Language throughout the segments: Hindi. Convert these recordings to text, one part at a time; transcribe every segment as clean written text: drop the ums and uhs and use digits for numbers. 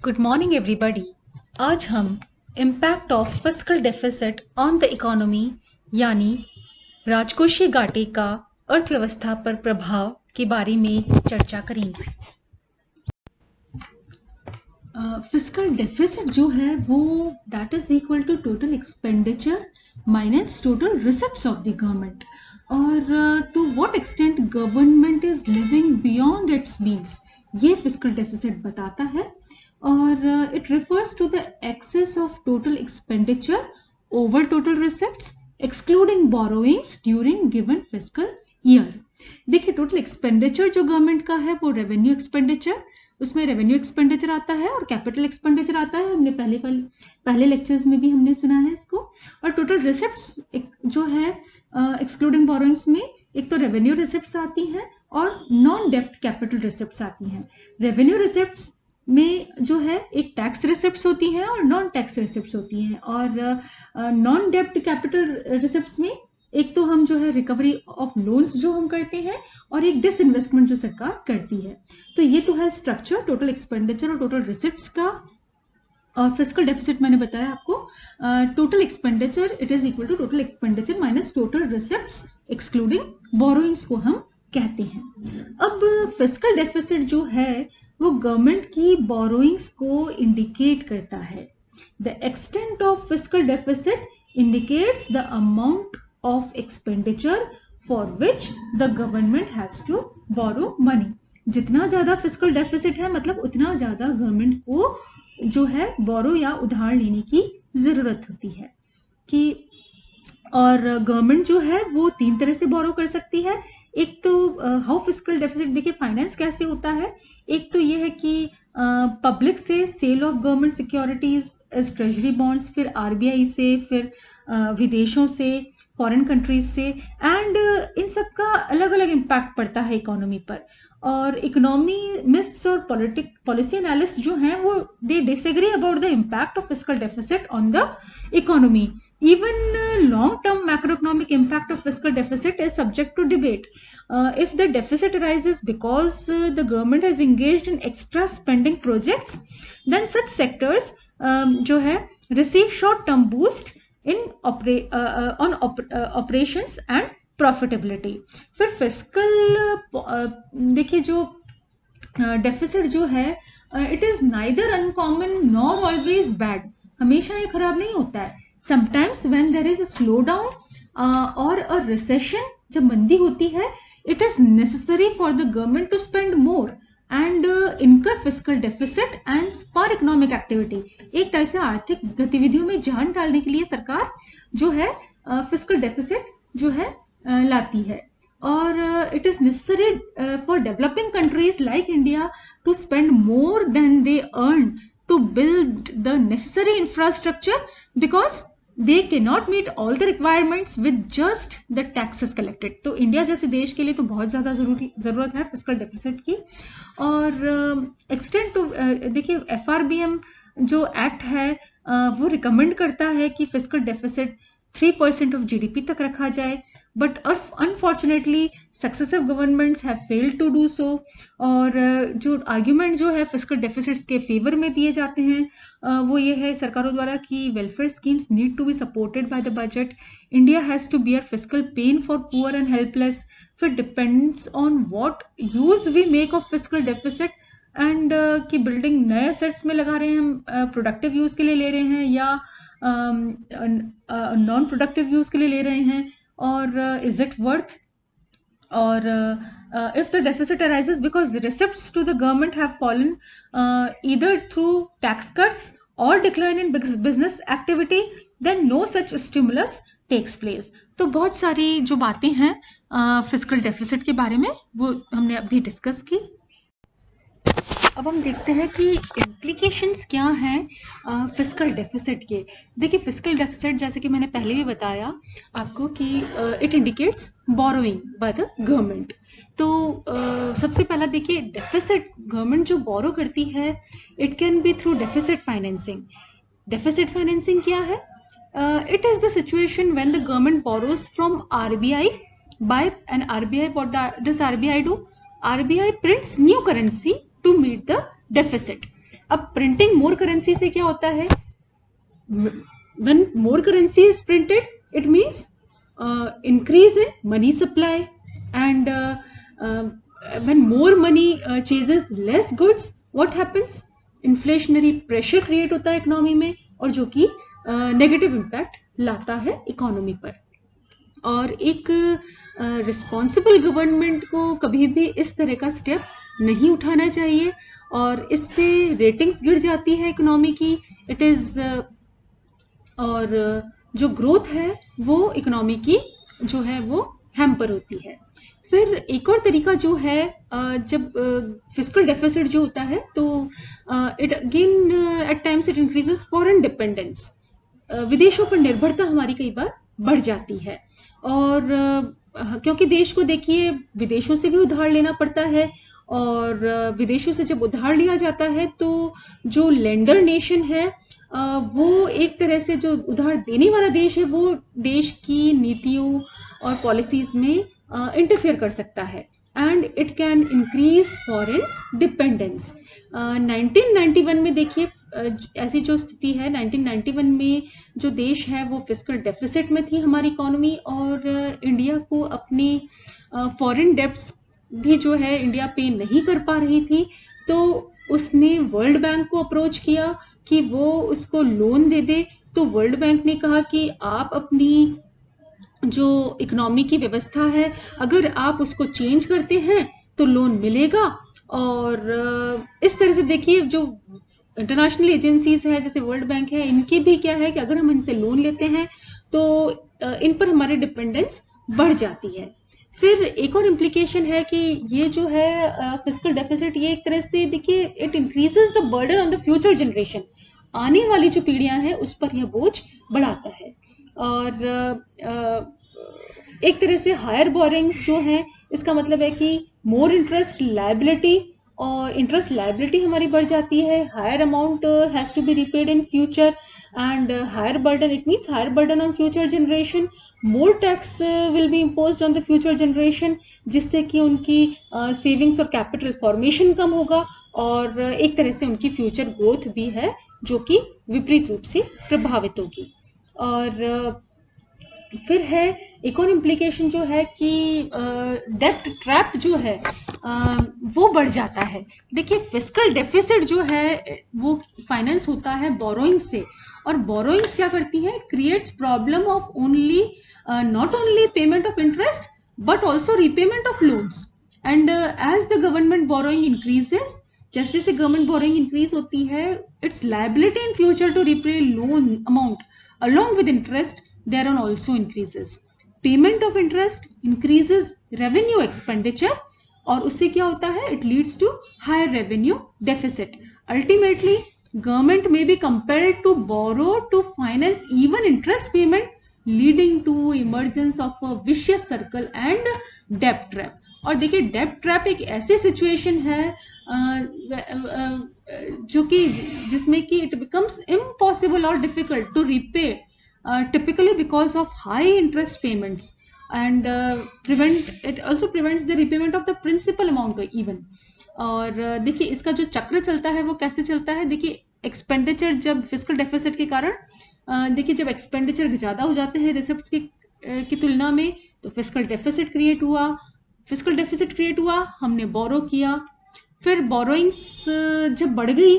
Good morning everybody. आज हम impact of fiscal deficit on the economy यानी राजकोषीय घाटे का अर्थव्यवस्था पर प्रभाव के बारे में चर्चा करेंगे। फिस्कल डेफिसिट जो है वो that is equal to total expenditure minus total receipts of the government, और to what extent government is living beyond its means, ये फिस्कल डेफिसिट बताता है। और it refers to the excess of total expenditure over total receipts excluding borrowings during given fiscal year. देखिए, टोटल एक्सपेंडिचर जो गवर्नमेंट का है वो रेवेन्यू एक्सपेंडिचर, उसमें रेवेन्यू एक्सपेंडिचर आता है और कैपिटल एक्सपेंडिचर आता है। हमने पहले लेक्चर्स में भी हमने सुना है इसको। और टोटल रिसिप्ट्स जो है एक्सक्लूडिंग बोरोइंग्स में एक तो रेवेन्यू रिसिप्ट्स आती हैं और नॉन डेप्ट कैपिटल रिसिप्ट्स आती हैं। रेवेन्यू रिसिप्ट्स में जो है एक टैक्स रिसिप्ट्स होती हैं और नॉन टैक्स रिसिप्ट्स होती हैं, और नॉन डेप्ट कैपिटल रिसिप्ट्स में एक तो हम जो है रिकवरी ऑफ लोन्स जो हम करते हैं और एक डिसइन्वेस्टमेंट जो सरकार करती है। तो ये तो है स्ट्रक्चर टोटल एक्सपेंडिचर और टोटल रिसिप्ट्स का। और फिस्कल डेफिसिट मैंने बताया आपको, total expenditure it is equal to total expenditure minus total receipts excluding borrowings को हम कहते हैं। अब फिस्कल डेफिसिट जो है वो गवर्नमेंट की बोरोइंग्स को इंडिकेट करता है। The extent of fiscal deficit indicates the amount of expenditure for which the government has to borrow money। जितना ज्यादा फिस्कल डेफिसिट है मतलब उतना ज्यादा गवर्नमेंट को जो है बोरो या उधार लेने की जरूरत होती है कि, और गवर्नमेंट जो है वो तीन तरह से बोरो कर सकती है। एक तो हाउ फिस्कल डेफिसिट, देखिए फाइनेंस कैसे होता है। एक तो ये है कि पब्लिक से sale of government securities as treasury bonds, फिर आरबीआई से, फिर विदेशों से, फॉरेन कंट्रीज से, एंड इन सब का अलग अलग इम्पैक्ट पड़ता है इकोनॉमी पर। और इकोनॉमिस्ट्स और पॉलिसी एनालिस्ट जो हैं वो they disagree about the impact of fiscal deficit on the economy. Even long-term macroeconomic impact of fiscal deficit is subject to debate. If the deficit arises because the government has engaged in extra spending projects, then such sectors जो है receive short-term boost in operations and profitability. फिर fiscal देखिए जो deficit जो है it is neither uncommon nor always bad। हमेशा ये खराब नहीं होता है। Sometimes when there is a slowdown or a recession, जब मंदी होती है, it is necessary for the government to spend more and incur fiscal deficit and spur economic activity। एक तरह से आर्थिक गतिविधियों में जान डालने के लिए सरकार जो है fiscal deficit जो है लाती है। और it is necessary for developing countries like India to spend more than they earn to build the necessary infrastructure because they cannot meet all the requirements with just the taxes collected। तो इंडिया जैसे देश के लिए तो बहुत ज्यादा जरूरत है फिस्कल डेफिसिट की। और एक्सटेंड टू देखिए एफआरबीएम जो एक्ट है वो रिकमेंड करता है कि फिस्कल डेफिसिट 3% ऑफ जीडीपी तक रखा जाए, but unfortunately successive governments have failed to do so. और जो आर्ग्यूमेंट जो है फिस्कल डेफिसिट्स के फेवर में दिए जाते हैं वो ये है सरकारों द्वारा कि welfare schemes need to be supported by the budget, India has to bear fiscal pain for poor and helpless, फिर depends on what use we make of fiscal deficit, and कि बिल्डिंग नए एसेट्स में लगा रहे हैं हम, प्रोडक्टिव यूज के लिए ले रहे हैं या नॉन प्रोडक्टिव यूज के लिए ले रहे हैं, और इज इट वर्थ। और if the deficit arises because the receipts to the government have fallen either through tax cuts or decline in business activity, then no such stimulus takes place। तो बहुत सारी जो बातें हैं फिस्कल डेफिसिट के बारे में वो हमने अभी डिस्कस की। अब हम देखते हैं कि इम्प्लीकेशंस क्या हैं फिस्कल डेफिसिट के। देखिए फिस्कल डेफिसिट जैसे कि मैंने पहले भी बताया आपको कि it indicates borrowing bye the government. तो सबसे पहला देखिए डेफिसिट गवर्नमेंट जो बोरो करती है it can be through deficit financing. Deficit financing क्या है? It is the situation when the government borrows from RBI by an RBI. What does RBI do? RBI prints new currency to meet the deficit। अब प्रिंटिंग मोर करेंसी से क्या होता है, when more currency is printed it means increase in money supply, and when more money chases less goods what happens, inflationary pressure create होता है इकोनॉमी में, और जो कि नेगेटिव इम्पैक्ट लाता है इकोनॉमी पर। और एक रिस्पॉन्सिबल गवर्नमेंट को कभी भी इस तरह का स्टेप नहीं उठाना चाहिए, और इससे रेटिंग्स गिर जाती है इकोनॉमी की, इट इज और जो ग्रोथ है वो इकोनॉमी की जो है वो हैम्पर होती है। फिर एक और तरीका जो है, जब फिस्कल डेफिसिट जो होता है तो it again at times it increases foreign dependence, विदेशों पर निर्भरता हमारी कई बार बढ़ जाती है, और क्योंकि देश को देखिए विदेशों से भी उधार लेना पड़ता है, और विदेशों से जब उधार लिया जाता है तो जो लेंडर नेशन है वो एक तरह से जो उधार देने वाला देश है वो देश की नीतियों और पॉलिसीज में इंटरफेयर कर सकता है, and it can increase foreign dependence. 1991 में देखिए ऐसी जो स्थिति है, 1991 में जो देश है वो फिस्कल डेफिसिट में थी हमारी इकोनॉमी, और इंडिया को अपनी फॉरेन डेब्ट्स भी जो है इंडिया पे नहीं कर पा रही थी, तो उसने वर्ल्ड बैंक को अप्रोच किया कि वो उसको लोन दे दे। तो वर्ल्ड बैंक ने कहा कि आप अपनी जो इकोनॉमी की व्यवस्था है अगर आप उसको चेंज करते हैं तो लोन मिलेगा, और इस तरह से देखिए जो इंटरनेशनल एजेंसीज है जैसे वर्ल्ड बैंक है, इनकी भी क्या है कि अगर हम इनसे लोन लेते हैं तो इन पर हमारी डिपेंडेंस बढ़ जाती है। फिर एक और इम्प्लीकेशन है कि ये जो है फिस्कल डेफिसिट, ये एक तरह से देखिए it increases the burden on the future generation, आने वाली जो पीढ़ियां हैं उस पर यह बोझ बढ़ाता है, और एक तरह से हायर बोरिंग्स जो है इसका मतलब है कि मोर इंटरेस्ट लायबिलिटी, और इंटरेस्ट लायबिलिटी हमारी बढ़ जाती है, higher amount has to be repaid in future, and higher burden it means higher burden on future generation, more tax will be imposed on the future generation, जिससे कि उनकी सेविंग्स और कैपिटल फॉर्मेशन कम होगा, और एक तरह से उनकी फ्यूचर ग्रोथ भी है जो कि विपरीत रूप से प्रभावित होगी। और फिर है एक और इम्प्लीकेशन जो है कि डेब्ट ट्रैप जो है वो बढ़ जाता है। देखिए फिस्कल डेफिसिट जो है वो फाइनेंस होता है बोरोइंग से, और बोरोइंग्स क्या करती है, it creates problem of only not only payment of interest but also repayment of loans, and as the government borrowing increases, जैसे जैसे गवर्नमेंट बोरोइंग इंक्रीज होती है its liability in future to repay loan amount along with interest thereon also increases, payment of interest increases revenue expenditure, और उससे क्या होता है, it leads to higher revenue deficit, ultimately government may be compelled to borrow to finance even interest payment, leading to emergence of a vicious circle and debt trap। और देखिए डेब्ट ट्रैप एक ऐसी सिचुएशन है जो कि जिसमें कि इट बिकम्स इम्पॉसिबल और difficult to repay typically because of high interest payments, and it also prevents the repayment of the principal amount even। और देखिए इसका जो चक्र चलता है वो कैसे चलता है, देखिए एक्सपेंडिचर जब फिस्कल डेफिसिट के कारण देखिए जब एक्सपेंडिचर ज्यादा हो जाते हैं रिसिप्ट्स की तुलना में तो फिस्कल डेफिसिट क्रिएट हुआ, फिस्कल डेफिसिट क्रिएट हुआ, हमने बोरो किया, फिर बोरोइंग्स जब बढ़ गई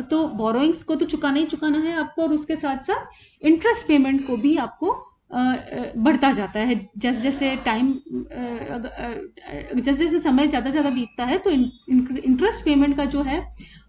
तो बोरोइंग्स को तो चुकाना ही चुकाना है आपको, और उसके साथ साथ इंटरेस्ट पेमेंट को भी आपको बढ़ता जाता है, जैसे जैसे टाइम जैसे जैसे समय ज्यादा बीतता है तो इंटरेस्ट पेमेंट का जो है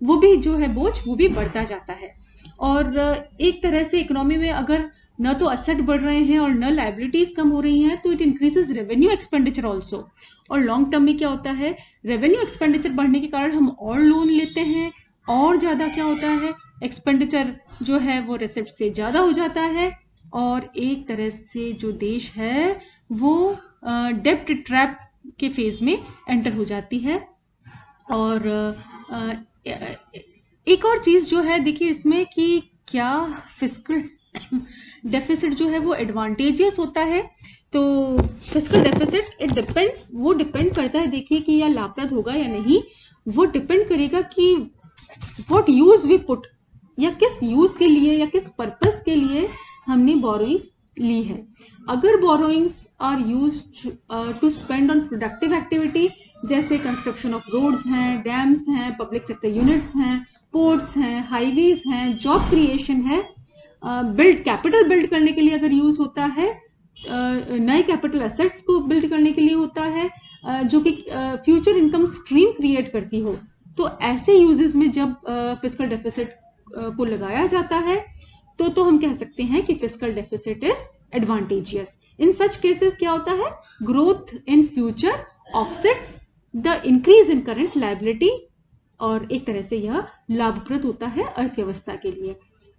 वो भी जो है बोझ वो भी बढ़ता जाता है। और एक तरह से इकोनॉमी में अगर न तो असेट बढ़ रहे हैं और न लायबिलिटीज कम हो रही हैं तो it increases revenue expenditure also, और लॉन्ग टर्म में क्या होता है, रेवेन्यू एक्सपेंडिचर बढ़ने के कारण हम और लोन लेते हैं, और ज्यादा क्या होता है एक्सपेंडिचर जो है वो रिसिप्ट से ज्यादा हो जाता है, और एक तरह से जो देश है वो डेब्ट ट्रैप के फेज में एंटर हो जाती है। और एक और चीज जो है देखिए इसमें कि क्या फिस्कल डेफिसिट जो है वो एडवांटेजियस होता है, तो फिस्कल डेफिसिट इट डिपेंड्स, वो डिपेंड करता है देखिए कि यह लाभप्रद होगा या नहीं, वो डिपेंड करेगा कि व्हाट यूज वी पुट, या किस यूज के लिए या किस पर्पस के लिए हमने बोरोइंग्स ली है। अगर borrowings are used to spend on productive activity, जैसे कंस्ट्रक्शन ऑफ रोड्स हैं, डैम्स हैं, पब्लिक सेक्टर यूनिट्स हैं, पोर्ट्स हैं, हाईवेज हैं, जॉब क्रिएशन है, कैपिटल बिल्ड करने के लिए अगर यूज होता है, नए कैपिटल एसेट्स को बिल्ड करने के लिए होता है, जो कि फ्यूचर इनकम स्ट्रीम क्रिएट करती हो, तो ऐसे यूजेस में जब फिस्कल डेफिसिट को लगाया जाता है तो हम कह सकते हैं कि fiscal deficit is advantageous. In such cases क्या होता है, growth in future offsets the increase in current liability, और एक तरह से यह लाभप्रद होता है अर्थव्यवस्था के लिए।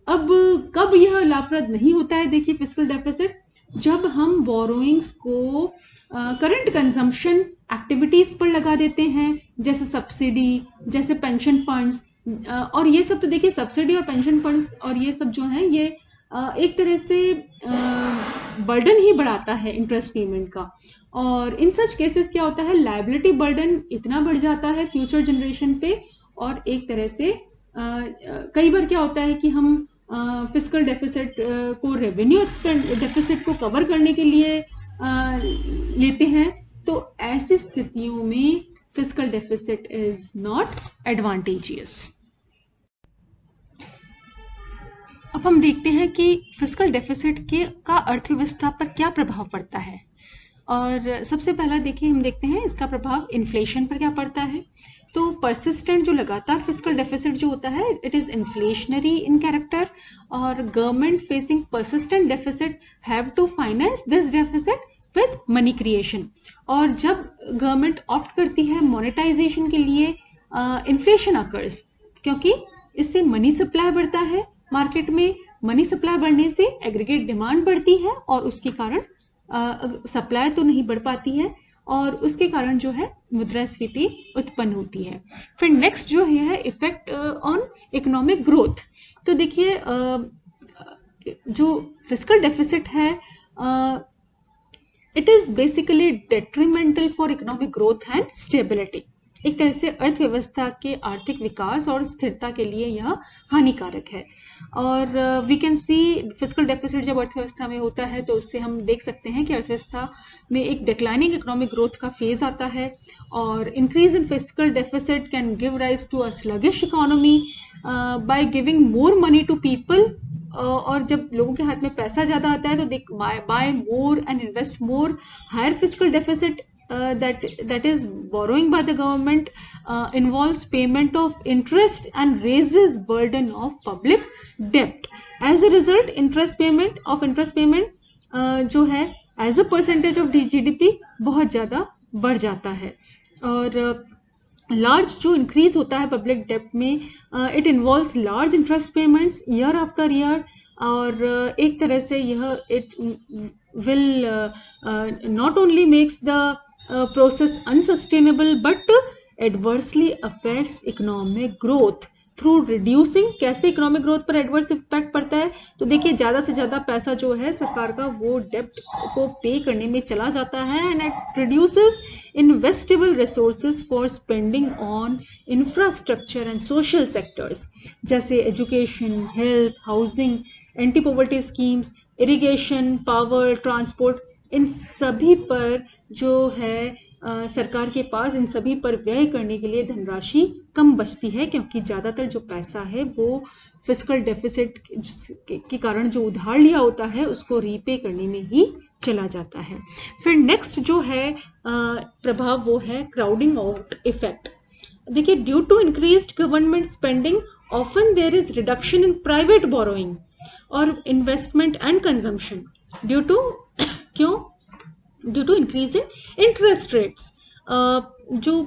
अब कब यह लाभप्रद नहीं होता है, देखिए फिस्कल डेफिसिट, जब हम बोरोइंग्स को करंट कंजम्पशन एक्टिविटीज पर लगा देते हैं, जैसे सब्सिडी, जैसे पेंशन फंड्स, और ये सब तो देखिए सब्सिडी और पेंशन फंड्स और ये सब जो है ये एक तरह से बर्डन ही बढ़ाता है इंटरेस्ट पेमेंट का। और इन सच केसेस क्या होता है, लायबिलिटी बर्डन इतना बढ़ जाता है फ्यूचर जनरेशन पे, और एक तरह से कई बार क्या होता है कि हम फिस्कल डेफिसिट को रेवेन्यू डेफिसिट को कवर करने के लिए लेते हैं, तो ऐसी स्थितियों में fiscal deficit is not advantageous. अब हम देखते हैं कि फिस्कल डेफिसिट का अर्थव्यवस्था पर क्या प्रभाव पड़ता है। और सबसे पहला देखिए हम देखते हैं इसका प्रभाव इन्फ्लेशन पर क्या पड़ता है। तो परसिस्टेंट जो लगातार फिस्कल डेफिसिट जो होता है, it is inflationary in character, और government facing persistent deficit have to finance this deficit with money creation. और जब गवर्नमेंट ऑप्ट करती है मोनेटाइजेशन के लिए, इन्फ्लेशन अकर्स, क्योंकि इससे मनी सप्लाई बढ़ता है मार्केट में, मनी सप्लाई बढ़ने से एग्रीगेट डिमांड बढ़ती है और उसके कारण सप्लाई तो नहीं बढ़ पाती है, और उसके कारण जो है मुद्रास्फीति उत्पन्न होती है। फिर नेक्स्ट जो है इफेक्ट ऑन इकोनॉमिक ग्रोथ। तो देखिए जो फिस्कल डेफिसिट है it is basically detrimental for economic growth and stability. एक तरह से अर्थव्यवस्था के आर्थिक विकास और स्थिरता के लिए यह हानिकारक है। और we can see fiscal deficit जब अर्थव्यवस्था में होता है तो उससे हम देख सकते हैं कि अर्थव्यवस्था में एक डिक्लाइनिंग इकोनॉमिक ग्रोथ का फेज आता है, और increase in fiscal deficit can give rise to a sluggish economy by giving more money to people. और जब लोगों के हाथ में पैसा ज्यादा आता है तो they buy more and invest more. Higher fiscal deficit that is borrowing by the government involves payment of interest and raises burden of public debt. As a result, interest payment जो है as a percentage of GDP बहुत ज्यादा बढ़ जाता है। और लार्ज जो इंक्रीज होता है पब्लिक डेप्ट में, it involves large interest payments year after year, और एक तरह से यह it will not only makes the process unsustainable but adversely affects economic growth through reducing। कैसे इकोनॉमिक ग्रोथ पर एडवर्स इफेक्ट पड़ता है, तो देखिए ज्यादा से ज्यादा पैसा जो है सरकार का वो डेप्ट को पे करने में चला जाता है, and it reduces investable resources for spending on infrastructure and social sectors, जैसे education, health, housing, anti poverty schemes, irrigation, power, transport. इन सभी पर जो है सरकार के पास इन सभी पर व्यय करने के लिए धनराशि कम बचती है, क्योंकि ज्यादातर जो पैसा है वो फिस्कल डेफिसिट के कारण जो उधार लिया होता है उसको रीपे करने में ही चला जाता है। फिर नेक्स्ट जो है प्रभाव वो है क्राउडिंग आउट इफेक्ट। देखिए due to increased government spending often there is reduction in private borrowing और investment and consumption due to increase in interest rates. जो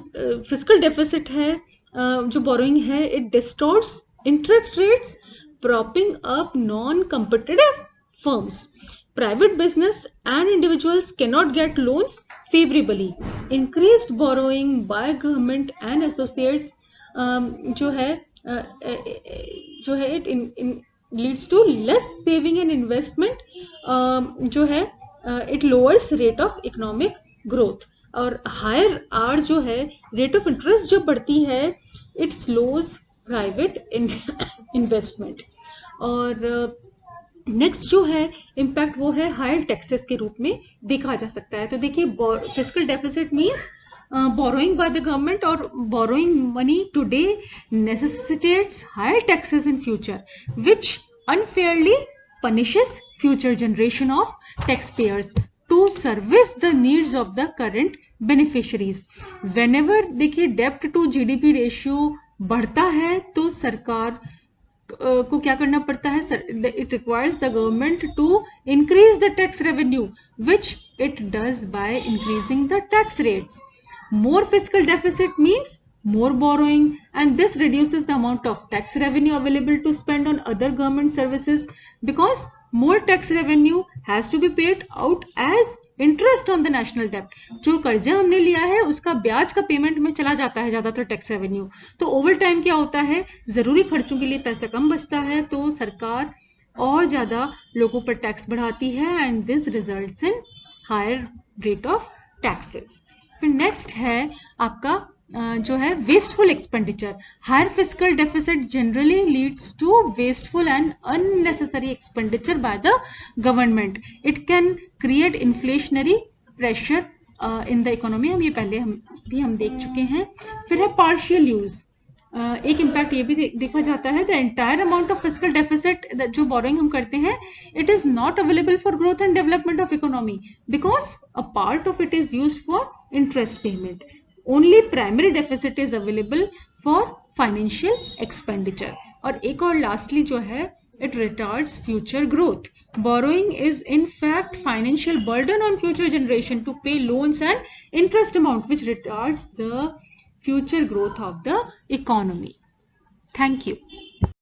फिस्कल डेफिसिट है, जो बोरोइंग है, it distorts interest rates, propping up non-competitive firms. Private business and individuals cannot get loans favorably. Increased borrowing by government and associates जो है it leads to less saving and investment, जो है it lowers rate of economic growth. और higher R जो है rate of interest जब बढ़ती है it slows प्राइवेट इन्वेस्टमेंट। और नेक्स्ट जो है इम्पैक्ट वो है हायर टैक्सेस के रूप में देखा जा सकता है। तो देखिए fiscal deficit means borrowing by the government or borrowing money today necessitates higher taxes in future, which unfairly punishes future generation of taxpayers to service the needs of the current beneficiaries. Whenever देखिए डेप्ट टू जीडीपी रेशियो बढ़ता है तो सरकार को क्या करना पड़ता है? It requires the government to increase the tax revenue, which it does by increasing the tax rates. More fiscal deficit means more borrowing, and this reduces the amount of tax revenue available to spend on other government services, because more tax revenue has to be paid out as interest on the national debt. जो कर्जा हमने लिया है उसका ब्याज का पेमेंट में चला जाता है ज्यादातर टैक्स रेवेन्यू. तो ओवर टाइम क्या होता है, जरूरी खर्चों के लिए पैसा कम बचता है तो सरकार और ज्यादा लोगों पर टैक्स बढ़ाती है, and this results in higher rate of taxes. फिर नेक्स्ट है आपका जो है wasteful expenditure. Higher fiscal deficit generally leads to wasteful and unnecessary expenditure by the government. It can create inflationary pressure in the economy. हम ये पहले हम देख चुके हैं. फिर है पार्शियल यूज. एक इम्पैक्ट ये भी देखा जाता है, the entire amount of fiscal deficit जो बोरोइंग हम करते हैं, it is not available for growth and development of economy, because a part of it is used for interest payment. Only primary deficit is available for financial expenditure. और एक और लास्टली जो है, it retards future growth. Borrowing is in fact financial burden on future generation to pay loans and interest amount, which retards the future growth of the economy. Thank you.